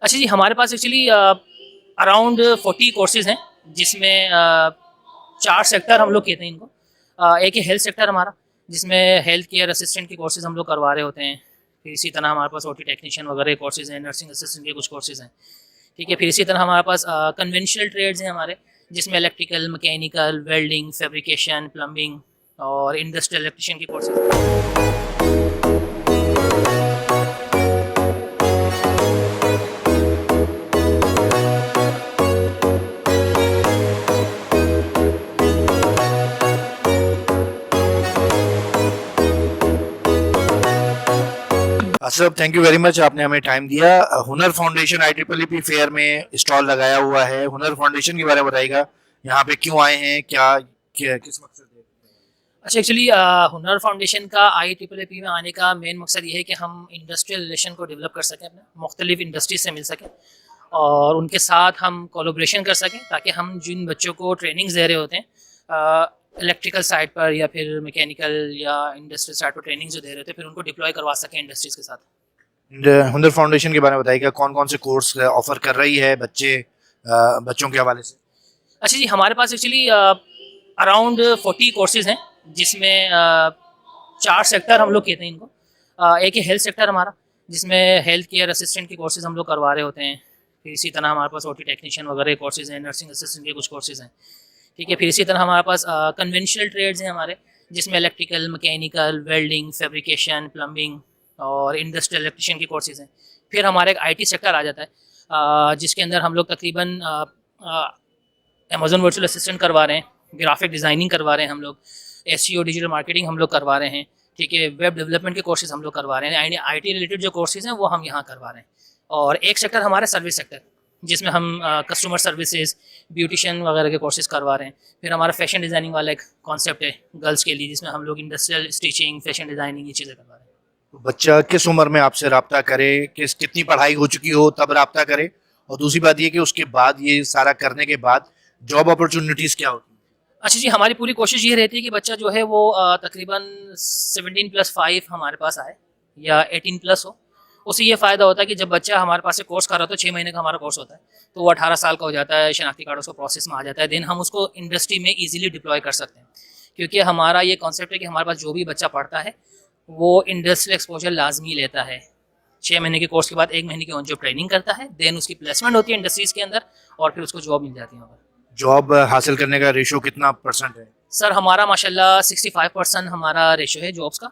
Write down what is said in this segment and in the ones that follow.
अच्छा जी, हमारे पास actually around 40 courses हैं, जिसमें 4 सेक्टर हम लोग कहते हैं इनको। एक है हेल्थ सेक्टर हमारा, जिसमें हेल्थ केयर असिस्टेंट के कोर्सेज़ हम लोग करवा रहे होते हैं। फिर इसी तरह हमारे पास ओटी टेक्नीशियन वगैरह के कोर्सेज़ हैं, नर्सिंग असिस्टेंट के कुछ कोर्सेज़ हैं, ठीक है। फिर इसी तरह हमारे पास कन्वेंशनल ट्रेड्स हैं हमारे, जिसमें electrical, mechanical, welding, fabrication, plumbing और इंडस्ट्रियल इलेक्ट्रीशियन के कोर्सेज़ हैं। Ashraf, thank you very much, आपने हमें टाइम दिया। हुनर फाउंडेशन IEEE फेयर में स्टॉल लगाया हुआ है। हुनर फाउंडेशन के बारे में बताइएगा, यहाँ पे क्यों आए हैं, किस मकसद है? अच्छा, एक्चुअली हुनर फाउंडेशन का IEEE में आने का मेन मकसद ये है कि हम इंडस्ट्रियल रिलेशन को डेवलप कर सकें, अपने मुख्तलिफ इंडस्ट्रीज से मिल सकें और उनके साथ हम कोलोब्रेशन कर सकें, ताकि हम जिन बच्चों को ट्रेनिंग्स दे रहे होते हैं इलेक्ट्रिकल साइड पर या फिर मैकेनिकल या इंडस्ट्रियल साइड पर ट्रेनिंग जो दे रहे होते हैं, फिर उनको डिप्लॉय करवा सकें इंडस्ट्रीज के साथ। हुनर फाउंडेशन के बारे में बताइएगा, कौन कौन से कोर्स ऑफर कर रही है बच्चों के हवाले से? अच्छा जी, हमारे पास एक्चुअली अराउंड 40 कोर्सेज़ हैं, जिसमें 4 सेक्टर हम लोग कहते हैं इनको। एक है हेल्थ सेक्टर हमारा, जिसमें हेल्थ केयर असिस्टेंट के कोर्सेज़ हम लोग करवा रहे होते हैं। फिर इसी तरह हमारे पास ओटी टेक्नीशियन वगैरह के कोर्सेज़ हैं, नर्सिंग असिस्टेंट के कुछ कोर्सेज़ हैं, ठीक है। फिर इसी तरह हमारे पास कन्वेंशनल ट्रेड्स हैं हमारे, जिसमें electrical, mechanical, welding, fabrication, plumbing और इंडस्ट्रियल इलेक्ट्रीशियन के कोर्सेज़ हैं। फिर हमारा एक IT सेक्टर आ जाता है, जिसके अंदर हम लोग तकरीबन अमेज़न वर्चुअल असिस्टेंट करवा रहे हैं, ग्राफिक डिज़ाइनिंग करवा रहे हैं हम लोग, SEO डिजिटल मार्केटिंग हम लोग करवा रहे हैं, ठीक है। वेब डेवलपमेंट के कोर्सेज़ हम लोग करवा रहे हैं, IT रिलेटेड जो कोर्सेज़ हैं वो हम यहाँ करवा रहे हैं। और एक सेक्टर हमारा सर्विस सेक्टर, जिसमें हम कस्टमर सर्विसेज, ब्यूटिशियन वगैरह के कोर्सेज़ करवा रहे हैं। फिर हमारा फैशन डिज़ाइनिंग वाला एक कॉन्सेप्ट है गर्ल्स के लिए, जिसमें हम लोग इंडस्ट्रियल स्टिचिंग, फैशन डिज़ाइनिंग ये चीज़ें करवा रहे हैं। तो बच्चा किस उम्र में आपसे रब्ता करे, कितनी पढ़ाई हो चुकी हो तब रब्ता करे, और दूसरी बात ये कि उसके बाद ये सारा करने के बाद जॉब अपॉर्चुनिटीज क्या होती है? अच्छा जी, हमारी पूरी कोशिश ये रहती है कि बच्चा जो है वो तकरीबन 17+5 हमारे पास आए या 18+ हो। उससे ये फ़ायदा होता है कि जब बच्चा हमारे पास से कोर्स कर रहा है, तो 6 महीने का हमारा कोर्स होता है, तो वो 18 साल का हो जाता है, शनाख्ती कार्ड उसको प्रोसेस में आ जाता है, देन हम उसको इंडस्ट्री में ईजिली डिप्लॉय कर सकते हैं। क्योंकि हमारा ये कॉन्सेप्ट है कि हमारे पास जो भी बच्चा पढ़ता है वो इंडस्ट्रियल एक्सपोजर लाजमी लेता है। 6 महीने के कोर्स के बाद 1 महीने की ऑन जॉब ट्रेनिंग करता है, देन उसकी प्लेसमेंट होती है इंडस्ट्रीज़ के अंदर और फिर उसको जॉब मिल जाती है वहाँ पर। जॉब हासिल करने का रेशो कितना % है? सर, हमारा माशाल्लाह 65% हमारा रेशो है जॉब्स का,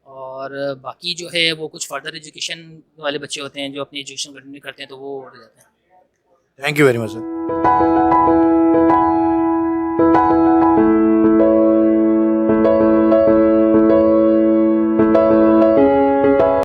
और बाकी जो है वो कुछ फर्दर एजुकेशन वाले बच्चे होते हैं जो अपनी एजुकेशन कंटिन्यू करते हैं, तो वो रह जाते हैं। Thank you very much sir.